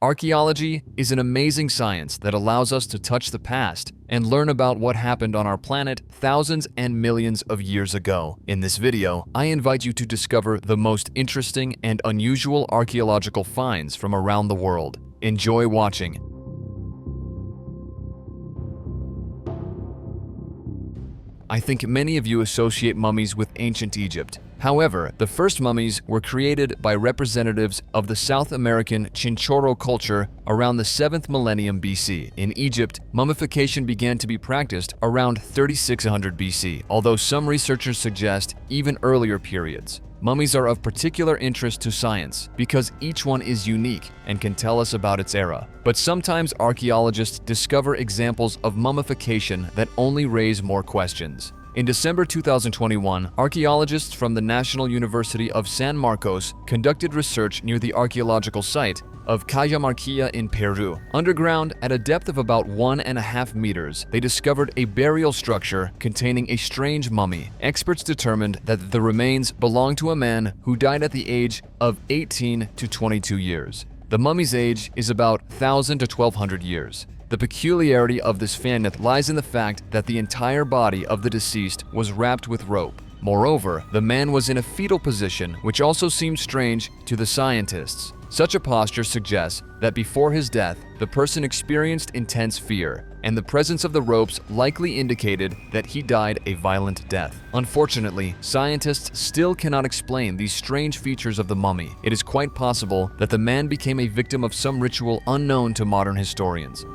Archaeology is an amazing science that allows us to touch the past and learn about what happened on our planet thousands and millions of years ago. In this video, I invite you to discover the most interesting and unusual archaeological finds from around the world. Enjoy watching. I think many of you associate mummies with ancient Egypt. However, the first mummies were created by representatives of the South American Chinurro culture around the 7th millennium BC. In Egypt, mummification began to be practiced around 3600 BC, although some researchers suggest even earlier periods. Mummies are of particular interest to science because each one is unique and can tell us about its era. But sometimes archaeologists discover examples of mummification that only raise more questions. In December 2021, archaeologists from the National University of San Marcos conducted research near the archaeological site of Cajamarquilla in Peru. Underground, at a depth of about 1.5 meters, they discovered a burial structure containing a strange mummy. Experts determined that the remains belonged to a man who died at the age of 18 to 22 years. The mummy's age is about 1,000 to 1,200 years. The peculiarity of this fanmyth lies in the fact that the entire body of the deceased was wrapped with rope. Moreover, the man was in a fetal position, which also seemed strange to the scientists. Such a posture suggests that before his death, the person experienced intense fear, and the presence of the ropes likely indicated that he died a violent death. Unfortunately, scientists still cannot explain these strange features of the mummy. It is quite possible that the man became a victim of some ritual unknown to modern historians.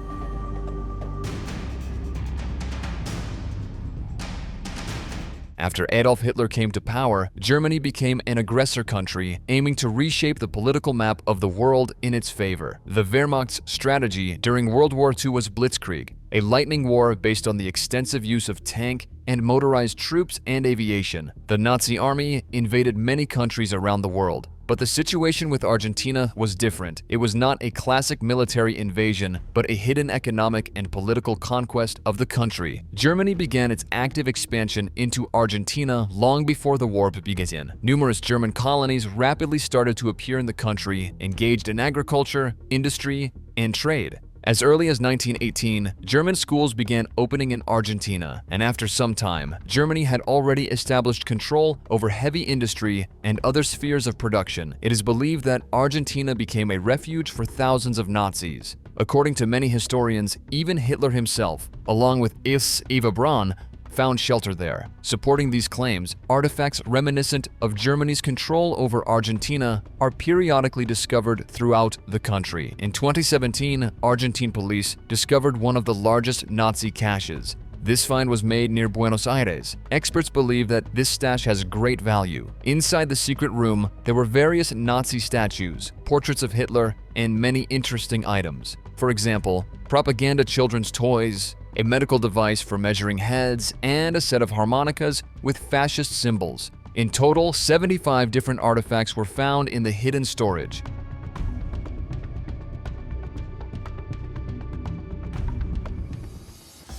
After Adolf Hitler came to power, Germany became an aggressor country, aiming to reshape the political map of the world in its favor. The Wehrmacht's strategy during World War II was Blitzkrieg, a lightning war based on the extensive use of tank and motorized troops and aviation. The Nazi army invaded many countries around the world. But the situation with Argentina was different. It was not a classic military invasion, but a hidden economic and political conquest of the country. Germany began its active expansion into Argentina long before the war began. Numerous German colonies rapidly started to appear in the country, engaged in agriculture, industry, and trade. As early as 1918, German schools began opening in Argentina, and after some time, Germany had already established control over heavy industry and other spheres of production. It is believed that Argentina became a refuge for thousands of Nazis. According to many historians, even Hitler himself, along with Eva Braun, found shelter there. Supporting these claims, artifacts reminiscent of Germany's control over Argentina are periodically discovered throughout the country. In 2017, Argentine police discovered one of the largest Nazi caches. This find was made near Buenos Aires. Experts believe that this stash has great value. Inside the secret room, there were various Nazi statues, portraits of Hitler, and many interesting items. For example, propaganda children's toys, a medical device for measuring heads, and a set of harmonicas with fascist symbols. In total, 75 different artifacts were found in the hidden storage.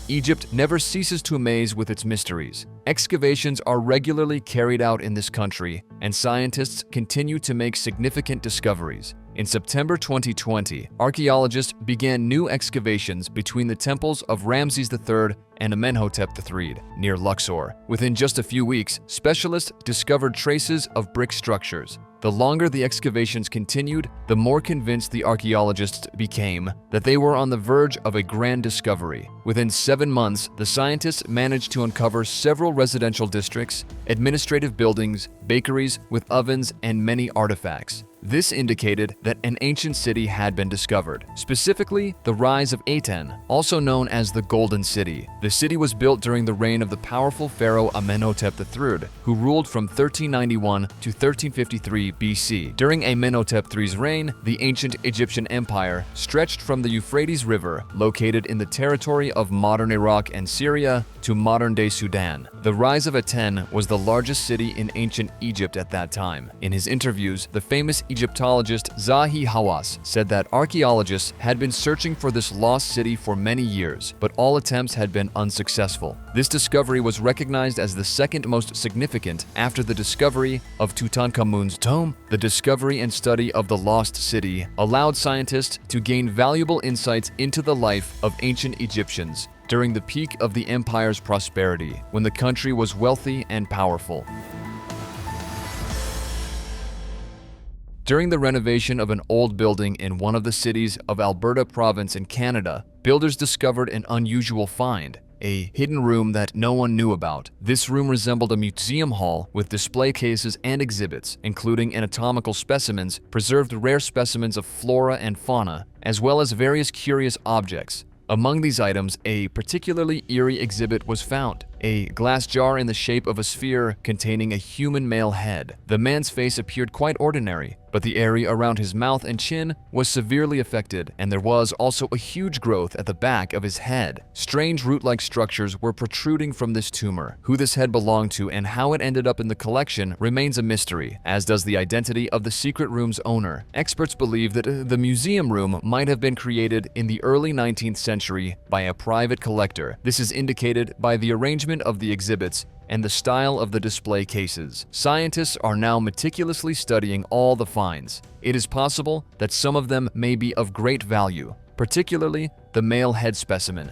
Egypt never ceases to amaze with its mysteries. Excavations are regularly carried out in this country, and scientists continue to make significant discoveries. In September 2020, archaeologists began new excavations between the temples of Ramses III and Amenhotep III near Luxor. Within just a few weeks, specialists discovered traces of brick structures. The longer the excavations continued, the more convinced the archaeologists became that they were on the verge of a grand discovery. Within 7 months, the scientists managed to uncover several residential districts, administrative buildings, bakeries with ovens, and many artifacts. This indicated that an ancient city had been discovered, specifically the rise of Aten, also known as the Golden City. The city was built during the reign of the powerful pharaoh Amenhotep III, who ruled from 1391 to 1353 BC. During Amenhotep III's reign, the ancient Egyptian empire stretched from the Euphrates River, located in the territory of modern Iraq and Syria, to modern-day Sudan. The rise of Aten was the the largest city in ancient Egypt at that time. In his interviews, the famous Egyptologist Zahi Hawass said that archaeologists had been searching for this lost city for many years, but all attempts had been unsuccessful. This discovery was recognized as the second most significant after the discovery of Tutankhamun's tomb. The discovery and study of the lost city allowed scientists to gain valuable insights into the life of ancient Egyptians during the peak of the empire's prosperity, when the country was wealthy and powerful. During the renovation of an old building in one of the cities of Alberta Province in Canada, builders discovered an unusual find, a hidden room that no one knew about. This room resembled a museum hall with display cases and exhibits, including anatomical specimens, preserved rare specimens of flora and fauna, as well as various curious objects. Among these items, a particularly eerie exhibit was found, a glass jar in the shape of a sphere containing a human male head. The man's face appeared quite ordinary, but the area around his mouth and chin was severely affected, and there was also a huge growth at the back of his head. Strange root-like structures were protruding from this tumor. Who this head belonged to and how it ended up in the collection remains a mystery, as does the identity of the secret room's owner. Experts believe that the museum room might have been created in the early 19th century by a private collector. This is indicated by the arrangement of the exhibits and the style of the display cases. Scientists are now meticulously studying all the finds. It is possible that some of them may be of great value, particularly the male head specimen.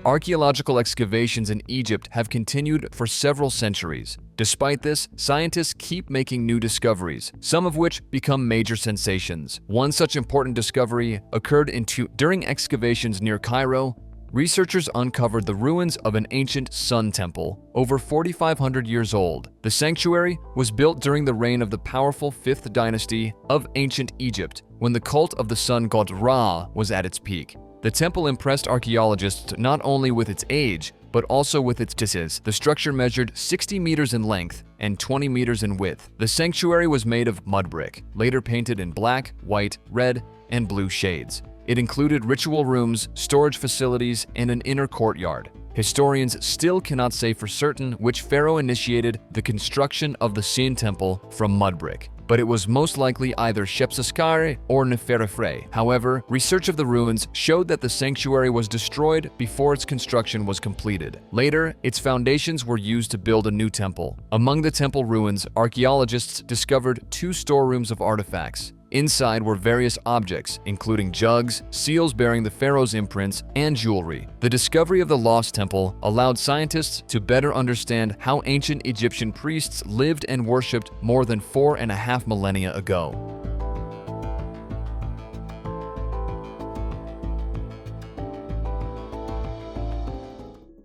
Archaeological excavations in Egypt have continued for several centuries. Despite this, scientists keep making new discoveries, some of which become major sensations. One such important discovery occurred during excavations near Cairo. Researchers uncovered the ruins of an ancient sun temple, over 4,500 years old. The sanctuary was built during the reign of the powerful 5th dynasty of ancient Egypt, when the cult of the sun god Ra was at its peak. The temple impressed archaeologists not only with its age, but also with its distances. The structure measured 60 meters in length and 20 meters in width. The sanctuary was made of mud brick, later painted in black, white, red, and blue shades. It included ritual rooms, storage facilities, and an inner courtyard. Historians still cannot say for certain which pharaoh initiated the construction of the Sin temple from mud brick, but it was most likely either Shepseskare or Neferefre. However, research of the ruins showed that the sanctuary was destroyed before its construction was completed. Later, its foundations were used to build a new temple. Among the temple ruins, archaeologists discovered 2 storerooms of artifacts. Inside were various objects, including jugs, seals bearing the pharaoh's imprints, and jewelry. The discovery of the lost temple allowed scientists to better understand how ancient Egyptian priests lived and worshipped more than 4.5 millennia ago.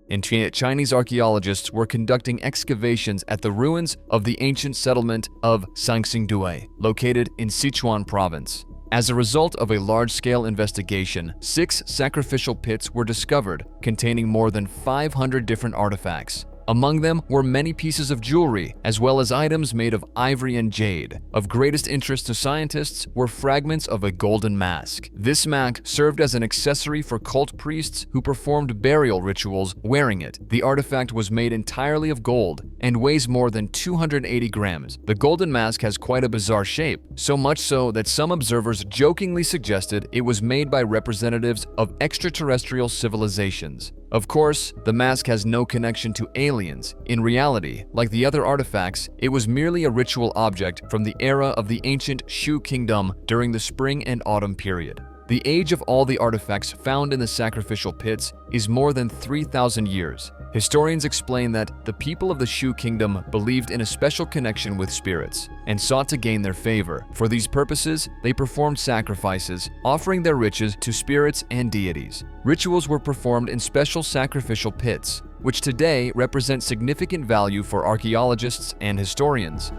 And Chinese archaeologists were conducting excavations at the ruins of the ancient settlement of Sangxingdue, located in Sichuan province. As a result of a large-scale investigation, 6 sacrificial pits were discovered containing more than 500 different artifacts. Among them were many pieces of jewelry, as well as items made of ivory and jade. Of greatest interest to scientists were fragments of a golden mask. This mask served as an accessory for cult priests who performed burial rituals wearing it. The artifact was made entirely of gold and weighs more than 280 grams. The golden mask has quite a bizarre shape, so much so that some observers jokingly suggested it was made by representatives of extraterrestrial civilizations. Of course, the mask has no connection to aliens. In reality, like the other artifacts, it was merely a ritual object from the era of the ancient Shu kingdom during the spring and autumn period. The age of all the artifacts found in the sacrificial pits is more than 3,000 years. Historians explain that the people of the Shu kingdom believed in a special connection with spirits and sought to gain their favor. For these purposes, they performed sacrifices, offering their riches to spirits and deities. Rituals were performed in special sacrificial pits, which today represent significant value for archaeologists and historians.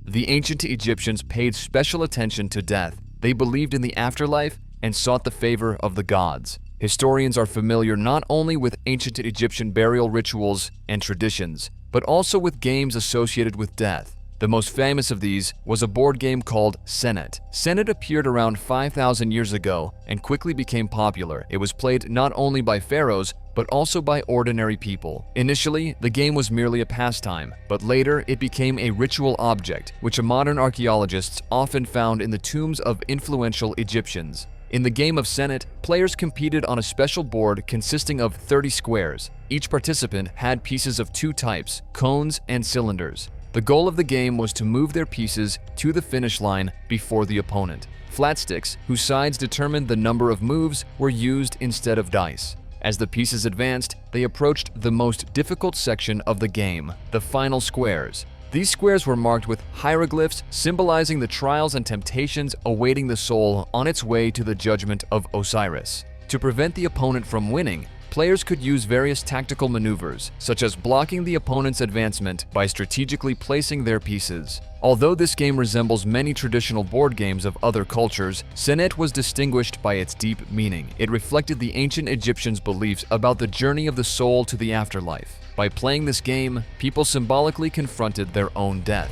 The ancient Egyptians paid special attention to death. They believed in the afterlife and sought the favor of the gods. Historians are familiar not only with ancient Egyptian burial rituals and traditions, but also with games associated with death. The most famous of these was a board game called Senet. Senet appeared around 5,000 years ago and quickly became popular. It was played not only by pharaohs, but also by ordinary people. Initially, the game was merely a pastime, but later it became a ritual object, which modern archaeologists often found in the tombs of influential Egyptians. In the game of Senet, players competed on a special board consisting of 30 squares. Each participant had pieces of two types, cones and cylinders. The goal of the game was to move their pieces to the finish line before the opponent. Flat sticks, whose sides determined the number of moves, were used instead of dice. As the pieces advanced, they approached the most difficult section of the game, the final squares. These squares were marked with hieroglyphs symbolizing the trials and temptations awaiting the soul on its way to the judgment of Osiris. To prevent the opponent from winning, players could use various tactical maneuvers, such as blocking the opponent's advancement by strategically placing their pieces. Although this game resembles many traditional board games of other cultures, Senet was distinguished by its deep meaning. It reflected the ancient Egyptians' beliefs about the journey of the soul to the afterlife. By playing this game, people symbolically confronted their own death.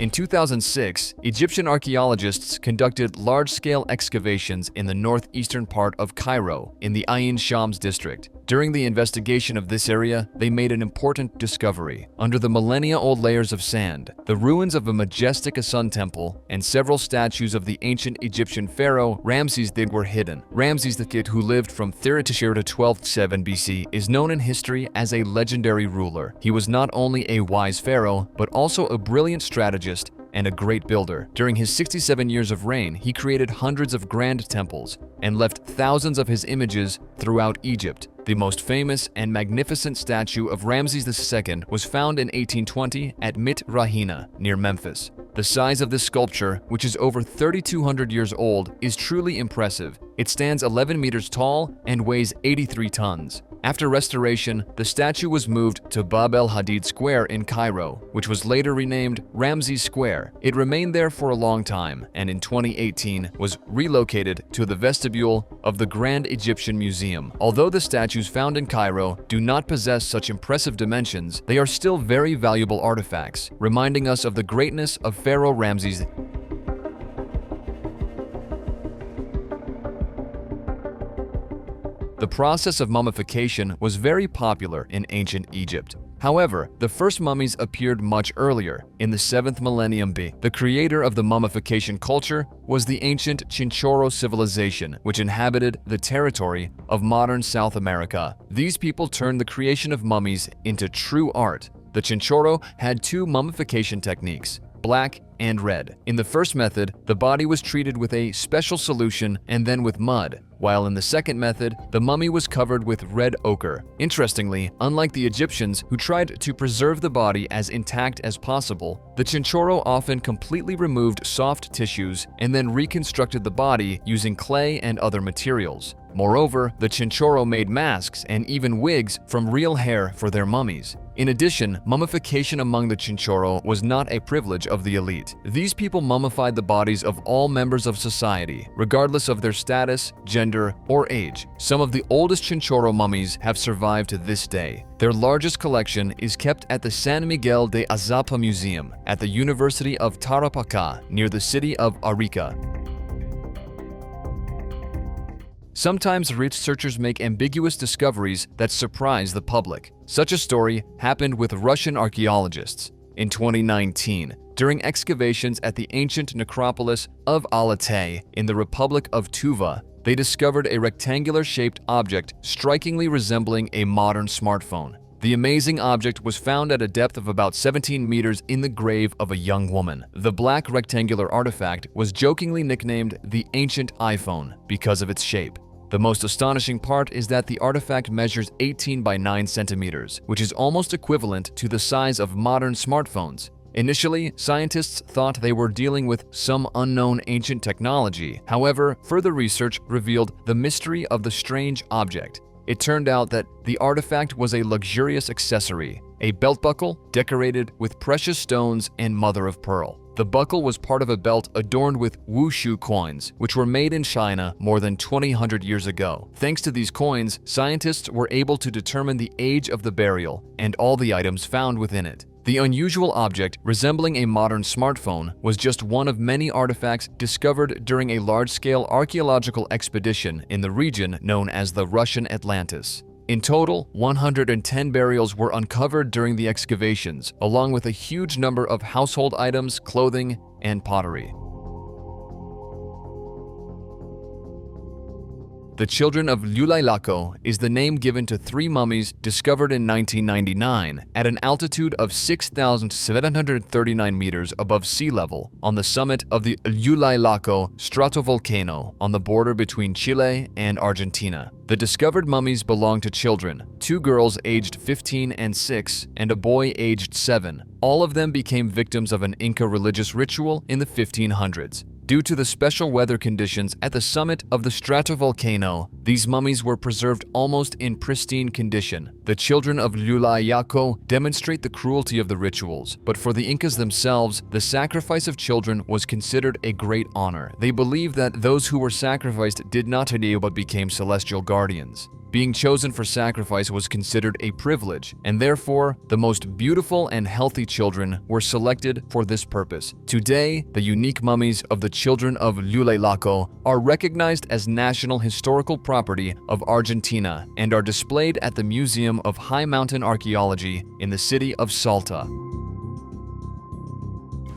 In 2006, Egyptian archaeologists conducted large-scale excavations in the northeastern part of Cairo, in the Ain Shams district. During the investigation of this area, they made an important discovery. Under the millennia-old layers of sand, the ruins of a majestic sun temple and several statues of the ancient Egyptian pharaoh Ramses II were hidden. Ramses II, who lived from 3rd to 12th 7 BC, is known in history as a legendary ruler. He was not only a wise pharaoh, but also a brilliant strategist and a great builder. During his 67 years of reign, he created hundreds of grand temples and left thousands of his images throughout Egypt. The most famous and magnificent statue of Ramses II was found in 1820 at Mit Rahina, near Memphis. The size of this sculpture, which is over 3,200 years old, is truly impressive. It stands 11 meters tall and weighs 83 tons. After restoration, the statue was moved to Bab el-Hadid Square in Cairo, which was later renamed Ramses Square. It remained there for a long time, and in 2018 was relocated to the vestibule of the Grand Egyptian Museum. Although the statues found in Cairo do not possess such impressive dimensions, they are still very valuable artifacts, reminding us of the greatness of Pharaoh Ramses. The process of mummification was very popular in ancient Egypt. However, the first mummies appeared much earlier, in the 7th millennium B. The creator of the mummification culture was the ancient Chinurro civilization, which inhabited the territory of modern South America. These people turned the creation of mummies into true art. The Chinurro had two mummification techniques, black and red. In the first method, the body was treated with a special solution and then with mud, while in the second method, the mummy was covered with red ochre. Interestingly, unlike the Egyptians, who tried to preserve the body as intact as possible, the Chinurro often completely removed soft tissues and then reconstructed the body using clay and other materials. Moreover, the Chinurro made masks and even wigs from real hair for their mummies. In addition, mummification among the Chinurro was not a privilege of the elite. These people mummified the bodies of all members of society, regardless of their status, gender, or age. Some of the oldest Chinurro mummies have survived to this day. Their largest collection is kept at the San Miguel de Azapa Museum at the University of Tarapacá, near the city of Arica. Sometimes researchers make ambiguous discoveries that surprise the public. Such a story happened with Russian archaeologists. In 2019, during excavations at the ancient necropolis of Alatay in the Republic of Tuva, they discovered a rectangular-shaped object strikingly resembling a modern smartphone. The amazing object was found at a depth of about 17 meters in the grave of a young woman. The black rectangular artifact was jokingly nicknamed the Ancient iPhone because of its shape. The most astonishing part is that the artifact measures 18 by 9 centimeters, which is almost equivalent to the size of modern smartphones. Initially, scientists thought they were dealing with some unknown ancient technology. However, further research revealed the mystery of the strange object. It turned out that the artifact was a luxurious accessory, a belt buckle decorated with precious stones and mother of pearl. The buckle was part of a belt adorned with wushu coins, which were made in China more than 200 years ago. Thanks to these coins, scientists were able to determine the age of the burial and all the items found within it. The unusual object, resembling a modern smartphone, was just one of many artifacts discovered during a large-scale archaeological expedition in the region known as the Russian Atlantis. In total, 110 burials were uncovered during the excavations, along with a huge number of household items, clothing, and pottery. The Children of Lule Laco is the name given to 3 mummies discovered in 1999 at an altitude of 6,739 meters above sea level on the summit of the Lule Laco stratovolcano on the border between Chile and Argentina. The discovered mummies belong to children, 2 girls aged 15 and 6 and a boy aged 7. All of them became victims of an Inca religious ritual in the 1500s. Due to the special weather conditions at the summit of the stratovolcano, these mummies were preserved almost in pristine condition. The Children of Lule Laco demonstrate the cruelty of the rituals, but for the Incas themselves, the sacrifice of children was considered a great honor. They believed that those who were sacrificed did not today but became celestial guardians. Being chosen for sacrifice was considered a privilege, and therefore, the most beautiful and healthy children were selected for this purpose. Today, the unique mummies of the Children of Lule Laco are recognized as National Historical Property of Argentina and are displayed at the Museum of High Mountain Archaeology in the city of Salta.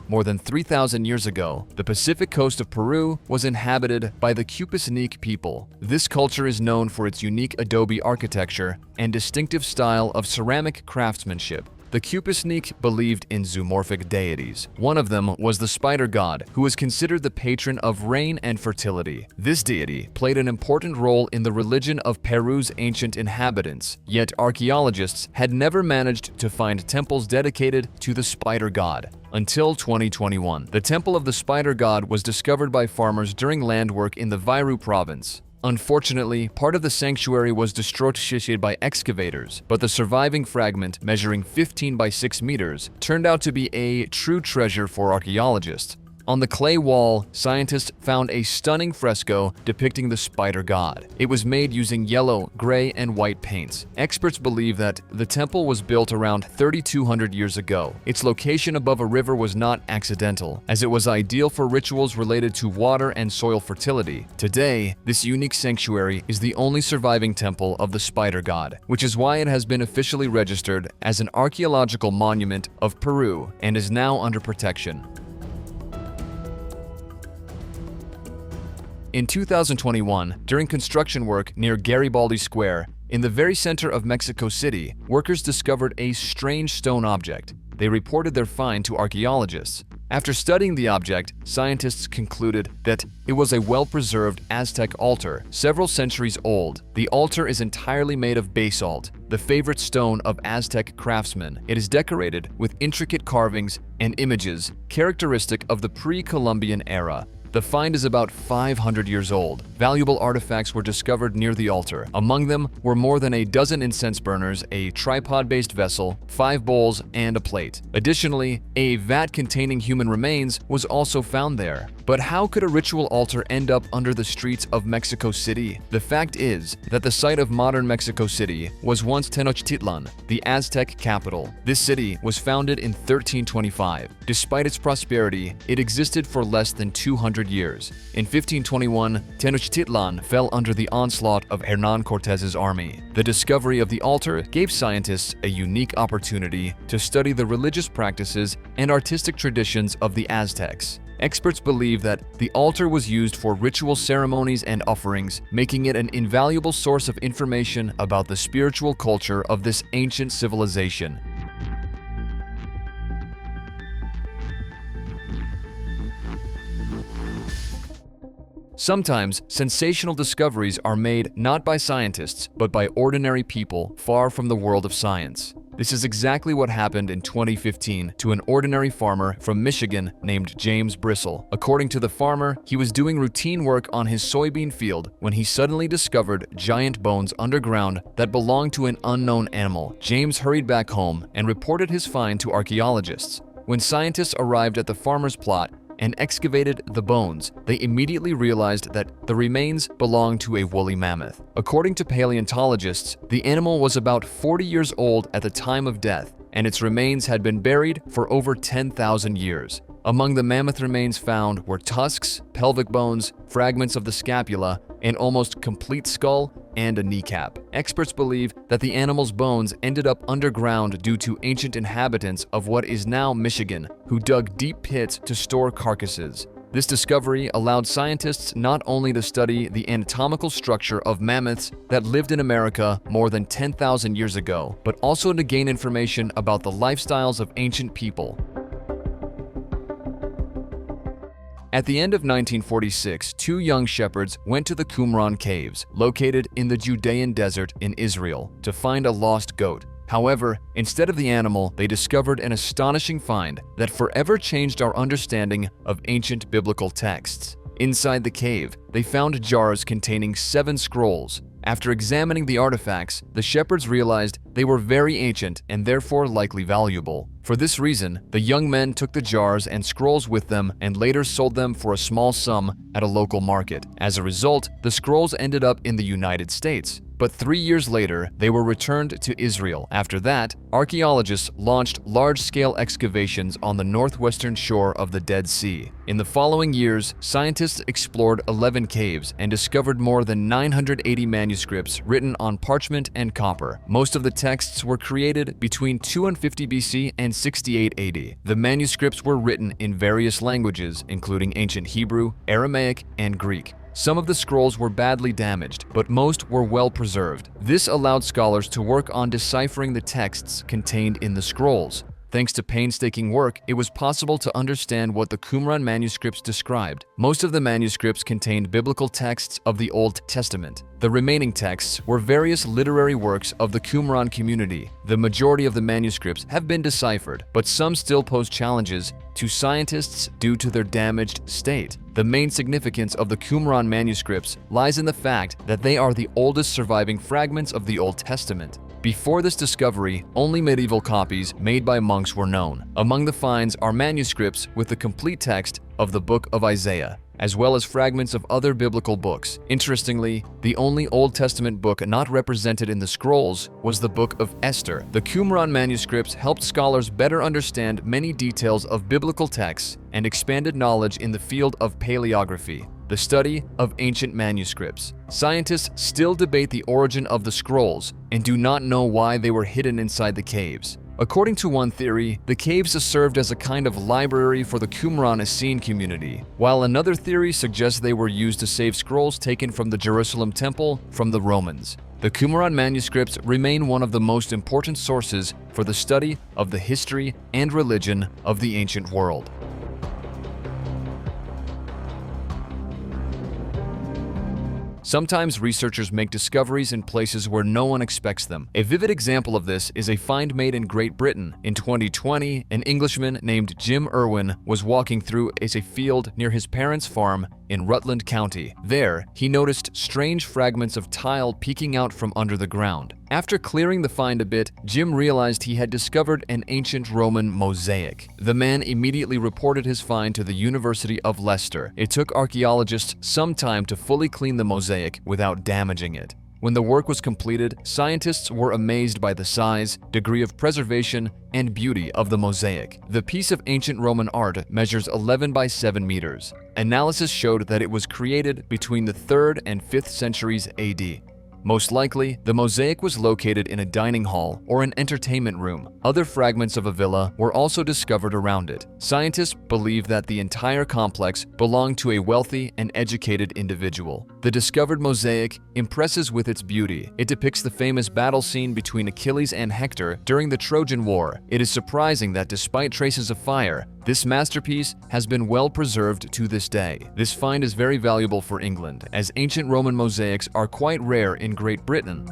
More than 3,000 years ago, the Pacific coast of Peru was inhabited by the Cupesnique people. This culture is known for its unique adobe architecture and distinctive style of ceramic craftsmanship. The Cupesnique believed in zoomorphic deities. One of them was the spider god, who was considered the patron of rain and fertility. This deity played an important role in the religion of Peru's ancient inhabitants, yet archaeologists had never managed to find temples dedicated to the spider god. Until 2021, the Temple of the Spider God was discovered by farmers during land work in the Viru province. Unfortunately, part of the sanctuary was destroyed by excavators, but the surviving fragment, measuring 15 by 6 meters, turned out to be a true treasure for archaeologists. On the clay wall, scientists found a stunning fresco depicting the spider god. It was made using yellow, gray, and white paints. Experts believe that the temple was built around 3,200 years ago. Its location above a river was not accidental, as it was ideal for rituals related to water and soil fertility. Today, this unique sanctuary is the only surviving temple of the spider god, which is why it has been officially registered as an archaeological monument of Peru and is now under protection. In 2021, during construction work near Garibaldi Square, in the very center of Mexico City, workers discovered a strange stone object. They reported their find to archaeologists. After studying the object, scientists concluded that it was a well-preserved Aztec altar, several centuries old. The altar is entirely made of basalt, the favorite stone of Aztec craftsmen. It is decorated with intricate carvings and images characteristic of the pre-Columbian era. The find is about 500 years old. Valuable artifacts were discovered near the altar. Among them were more than a dozen incense burners, a tripod-based vessel, 5 bowls, and a plate. Additionally, a vat containing human remains was also found there. But how could a ritual altar end up under the streets of Mexico City? The fact is that the site of modern Mexico City was once Tenochtitlan, the Aztec capital. This city was founded in 1325. Despite its prosperity, it existed for less than 200 years. In 1521, Tenochtitlan fell under the onslaught of Hernán Cortés's army. The discovery of the altar gave scientists a unique opportunity to study the religious practices and artistic traditions of the Aztecs. Experts believe that the altar was used for ritual ceremonies and offerings, making it an invaluable source of information about the spiritual culture of this ancient civilization. Sometimes, sensational discoveries are made not by scientists, but by ordinary people far from the world of science. This is exactly what happened in 2015 to an ordinary farmer from Michigan named James Bristle. According to the farmer, he was doing routine work on his soybean field when he suddenly discovered giant bones underground that belonged to an unknown animal. James hurried back home and reported his find to archaeologists. When scientists arrived at the farmer's plot and excavated the bones, they immediately realized that the remains belonged to a woolly mammoth. According to paleontologists, the animal was about 40 years old at the time of death, and its remains had been buried for over 10,000 years. Among the mammoth remains found were tusks, pelvic bones, fragments of the scapula, an almost complete skull, and a kneecap. Experts believe that the animal's bones ended up underground due to ancient inhabitants of what is now Michigan, who dug deep pits to store carcasses. This discovery allowed scientists not only to study the anatomical structure of mammoths that lived in America more than 10,000 years ago, but also to gain information about the lifestyles of ancient people. At the end of 1946, two young shepherds went to the Qumran caves, located in the Judean desert in Israel, to find a lost goat. However, instead of the animal, they discovered an astonishing find that forever changed our understanding of ancient biblical texts. Inside the cave, they found jars containing 7 scrolls. After examining the artifacts, the shepherds realized they were very ancient and therefore likely valuable. For this reason, the young men took the jars and scrolls with them and later sold them for a small sum at a local market. As a result, the scrolls ended up in the United States. But 3 years later, they were returned to Israel. After that, archaeologists launched large-scale excavations on the northwestern shore of the Dead Sea. In the following years, scientists explored 11 caves and discovered more than 980 manuscripts written on parchment and copper. Most of the texts were created between 250 BC and 68 AD. The manuscripts were written in various languages, including ancient Hebrew, Aramaic, and Greek. Some of the scrolls were badly damaged, but most were well preserved. This allowed scholars to work on deciphering the texts contained in the scrolls. Thanks to painstaking work, it was possible to understand what the Qumran manuscripts described. Most of the manuscripts contained biblical texts of the Old Testament. The remaining texts were various literary works of the Qumran community. The majority of the manuscripts have been deciphered, but some still pose challenges to scientists due to their damaged state. The main significance of the Qumran manuscripts lies in the fact that they are the oldest surviving fragments of the Old Testament. Before this discovery, only medieval copies made by monks were known. Among the finds are manuscripts with the complete text of the Book of Isaiah, as well as fragments of other biblical books. Interestingly, the only Old Testament book not represented in the scrolls was the Book of Esther. The Qumran manuscripts helped scholars better understand many details of biblical texts and expanded knowledge in the field of paleography, the study of ancient manuscripts. Scientists still debate the origin of the scrolls and do not know why they were hidden inside the caves. According to one theory, the caves served as a kind of library for the Qumran Essene community, while another theory suggests they were used to save scrolls taken from the Jerusalem Temple from the Romans. The Qumran manuscripts remain one of the most important sources for the study of the history and religion of the ancient world. Sometimes researchers make discoveries in places where no one expects them. A vivid example of this is a find made in Great Britain. In 2020, an Englishman named Jim Irwin was walking through a field near his parents' farm in Rutland County. There, he noticed strange fragments of tile peeking out from under the ground. After clearing the find a bit, Jim realized he had discovered an ancient Roman mosaic. The man immediately reported his find to the University of Leicester. It took archaeologists some time to fully clean the mosaic without damaging it. When the work was completed, scientists were amazed by the size, degree of preservation, and beauty of the mosaic. The piece of ancient Roman art measures 11 by 7 meters. Analysis showed that it was created between the 3rd and 5th centuries AD. Most likely, the mosaic was located in a dining hall or an entertainment room. Other fragments of a villa were also discovered around it. Scientists believe that the entire complex belonged to a wealthy and educated individual. The discovered mosaic impresses with its beauty. It depicts the famous battle scene between Achilles and Hector during the Trojan War. It is surprising that despite traces of fire, this masterpiece has been well preserved to this day. This find is very valuable for England, as ancient Roman mosaics are quite rare in Great Britain.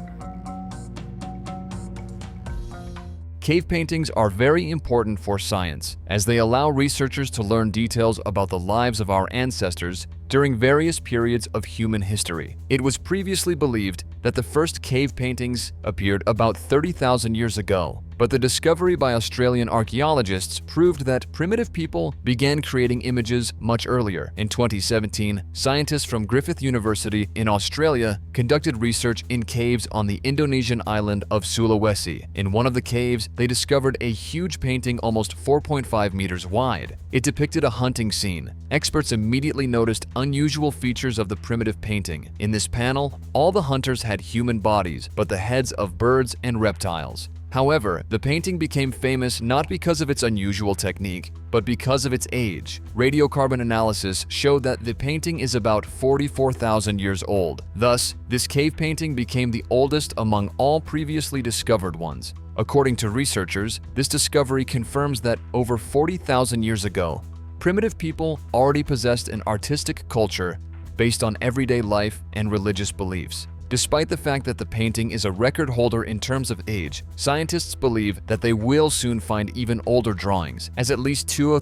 Cave paintings are very important for science, as they allow researchers to learn details about the lives of our ancestors during various periods of human history. It was previously believed that the first cave paintings appeared about 30,000 years ago. But the discovery by Australian archaeologists proved that primitive people began creating images much earlier. In 2017, scientists from Griffith University in Australia conducted research in caves on the Indonesian island of Sulawesi. In one of the caves, they discovered a huge painting almost 4.5 meters wide. It depicted a hunting scene. Experts immediately noticed unusual features of the primitive painting. In this panel, all the hunters had human bodies, but the heads of birds and reptiles. However, the painting became famous not because of its unusual technique, but because of its age. Radiocarbon analysis showed that the painting is about 44,000 years old. Thus, this cave painting became the oldest among all previously discovered ones. According to researchers, this discovery confirms that over 40,000 years ago, primitive people already possessed an artistic culture based on everyday life and religious beliefs. Despite the fact that the painting is a record holder in terms of age, scientists believe that they will soon find even older drawings, as at least two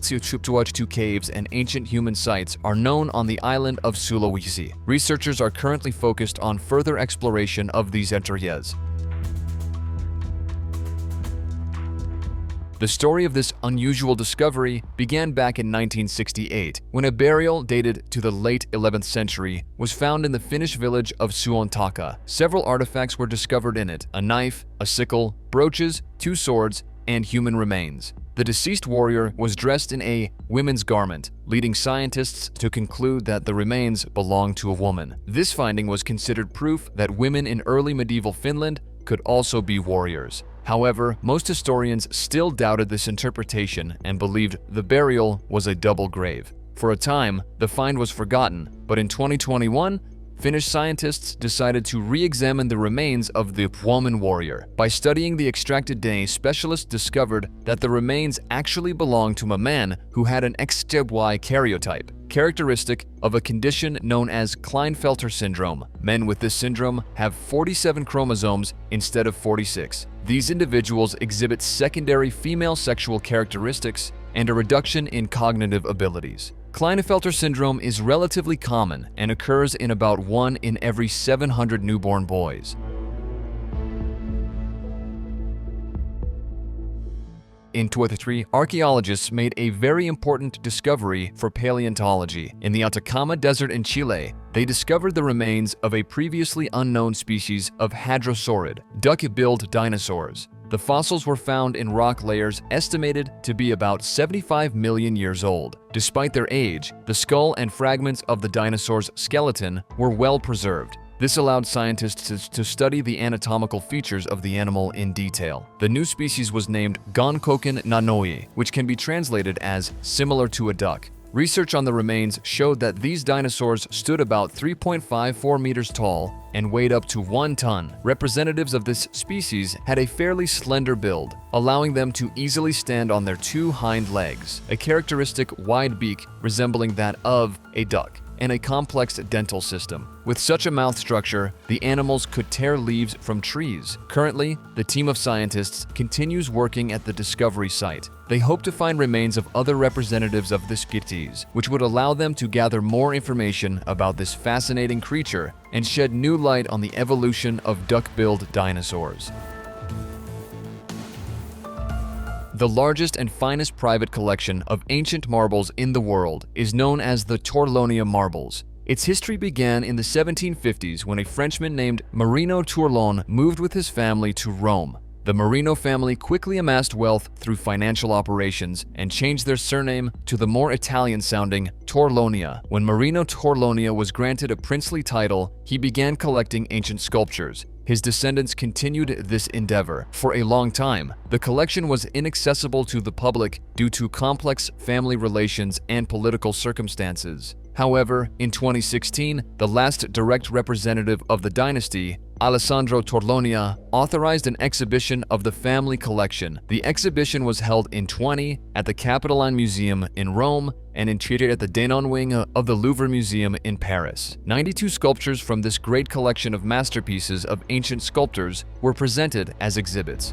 caves and ancient human sites are known on the island of Sulawesi. Researchers are currently focused on further exploration of these areas. The story of this unusual discovery began back in 1968, when a burial dated to the late 11th century was found in the Finnish village of Suontaka. Several artifacts were discovered in it: a knife, a sickle, brooches, 2 swords, and human remains. The deceased warrior was dressed in a women's garment, leading scientists to conclude that the remains belonged to a woman. This finding was considered proof that women in early medieval Finland could also be warriors. However, most historians still doubted this interpretation and believed the burial was a double grave. For a time, the find was forgotten, but in 2021, Finnish scientists decided to re-examine the remains of the woman warrior. By studying the extracted DNA, specialists discovered that the remains actually belonged to a man who had an XY karyotype, characteristic of a condition known as Klinefelter syndrome. Men with this syndrome have 47 chromosomes instead of 46. These individuals exhibit secondary female sexual characteristics and a reduction in cognitive abilities. Klinefelter syndrome is relatively common and occurs in about 1 in every 700 newborn boys. In 2023, archaeologists made a very important discovery for paleontology. In the Atacama Desert in Chile, they discovered the remains of a previously unknown species of hadrosaurid, duck-billed dinosaurs. The fossils were found in rock layers estimated to be about 75 million years old. Despite their age, the skull and fragments of the dinosaur's skeleton were well preserved. This allowed scientists to study the anatomical features of the animal in detail. The new species was named Gonkoken nanoi, which can be translated as similar to a duck. Research on the remains showed that these dinosaurs stood about 3.54 meters tall and weighed up to 1 ton. Representatives of this species had a fairly slender build, allowing them to easily stand on their 2 hind legs, a characteristic wide beak resembling that of a duck, and a complex dental system. With such a mouth structure, the animals could tear leaves from trees. Currently, the team of scientists continues working at the discovery site. They hope to find remains of other representatives of this species, which would allow them to gather more information about this fascinating creature and shed new light on the evolution of duck-billed dinosaurs. The largest and finest private collection of ancient marbles in the world is known as the Torlonia Marbles. Its history began in the 1750s when a Frenchman named Marino Tourlon moved with his family to Rome. The Marino family quickly amassed wealth through financial operations and changed their surname to the more Italian-sounding Torlonia. When Marino Torlonia was granted a princely title, he began collecting ancient sculptures. His descendants continued this endeavor. For a long time, the collection was inaccessible to the public due to complex family relations and political circumstances. However, in 2016, the last direct representative of the dynasty, Alessandro Torlonia, authorized an exhibition of the family collection. The exhibition was held in 20 at the Capitoline Museum in Rome and entreated at the Denon wing of the Louvre Museum in Paris. 92 sculptures from this great collection of masterpieces of ancient sculptors were presented as exhibits.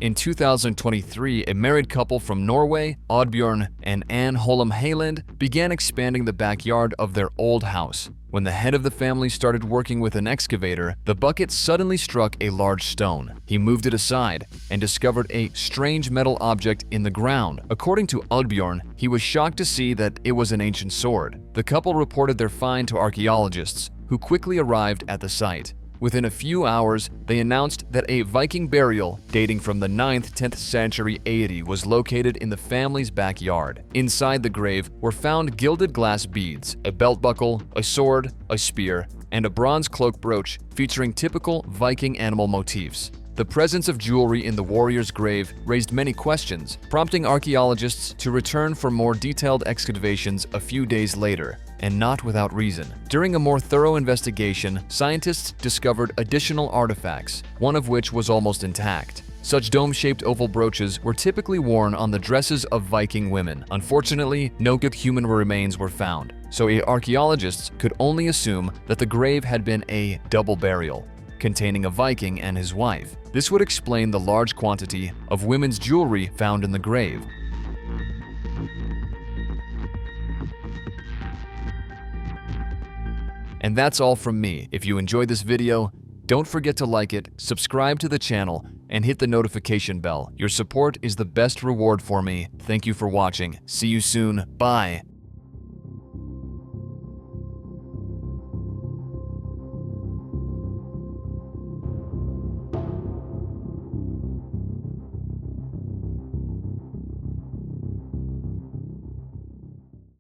In 2023, a married couple from Norway, Oddbjørn and Anne Holm Hayland, began expanding the backyard of their old house. When the head of the family started working with an excavator, the bucket suddenly struck a large stone. He moved it aside and discovered a strange metal object in the ground. According to Oddbjørn, he was shocked to see that it was an ancient sword. The couple reported their find to archaeologists, who quickly arrived at the site. Within a few hours, they announced that a Viking burial dating from the 9th–10th century AD was located in the family's backyard. Inside the grave were found gilded glass beads, a belt buckle, a sword, a spear, and a bronze cloak brooch featuring typical Viking animal motifs. The presence of jewelry in the warrior's grave raised many questions, prompting archaeologists to return for more detailed excavations a few days later. And not without reason. During a more thorough investigation, scientists discovered additional artifacts, one of which was almost intact. Such dome-shaped oval brooches were typically worn on the dresses of Viking women. Unfortunately, no good human remains were found, so archaeologists could only assume that the grave had been a double burial, containing a Viking and his wife. This would explain the large quantity of women's jewelry found in the grave. And that's all from me. If you enjoyed this video, don't forget to like it, subscribe to the channel, and hit the notification bell. Your support is the best reward for me. Thank you for watching. See you soon. Bye.